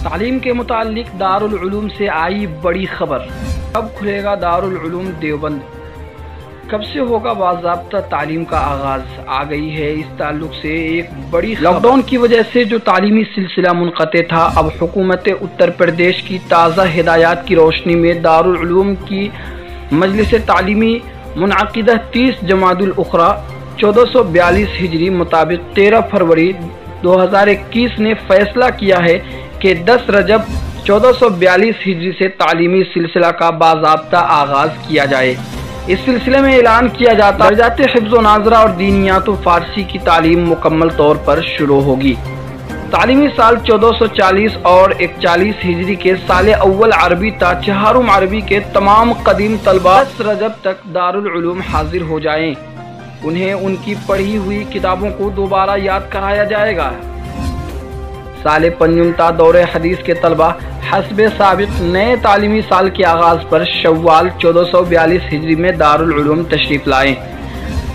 تعلیم کے متعلق دارالعلوم سے آئی بڑی خبر۔ کب کھلے گا دارالعلوم دیوبند؟ کب سے ہوگا باضابطہ تعلیم کا آغاز؟ آ گئی ہے اس تعلق سے ایک بڑی خبر۔ لاک ڈاؤن کی وجہ سے جو تعلیمی سلسلہ منقطع تھا، اب حکومت اتر پردیش کی تازہ ہدایات کی روشنی میں دارالعلوم کی مجلس تعلیمی منعقدہ 30 جمادی الاخری 1442 ہجری مطابق 13 فروری 2021 نے فیصلہ کیا ہے کہ 10 رجب 1442 ہجری سے تعلیمی سلسلہ کا باضابطہ آغاز کیا جائے۔ اس سلسلے میں اعلان کیا جاتا ہے درجات حفظ و ناظرہ اور دینیات و فارسی کی تعلیم مکمل طور پر شروع ہوگی۔ تعلیمی سال 1440 اور 41 ہجری کے سال اول عربی تا چہارم عربی کے تمام قدیم طلبہ 10 رجب تک دارالعلوم حاضر ہو جائیں۔ انہیں ان کی پڑھی ہوئی کتابوں کو دوبارہ یاد کرایا جائے گا۔ سال پنجم تا دور حدیث کے طلبہ حسب سابق نئے تعلیمی سال کے آغاز پر شوال 1442 ہجری میں دارالعلوم تشریف لائیں۔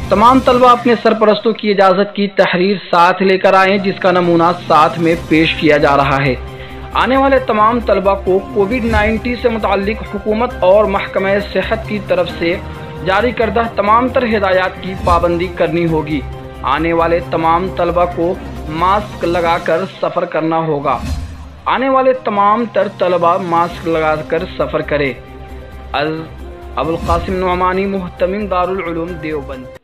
تمام طلبہ اپنے سرپرستوں کی اجازت کی تحریر ساتھ لے کر آئیں، جس کا نمونہ ساتھ میں پیش کیا جا رہا ہے۔ آنے والے تمام طلبہ کو کووڈ-19 سے متعلق حکومت اور محکمہ صحت کی طرف سے جاری کردہ تمام تر ہدایات کی پابندی کرنی ہوگی۔ آنے والے تمام طلبہ کو ماسک لگا کر سفر کرنا ہوگا۔ آنے والے تمام تر طلبہ ماسک لگا کر سفر کریں۔ ابوالقاسم نعمانی، محتمم دارالعلوم دیوبند۔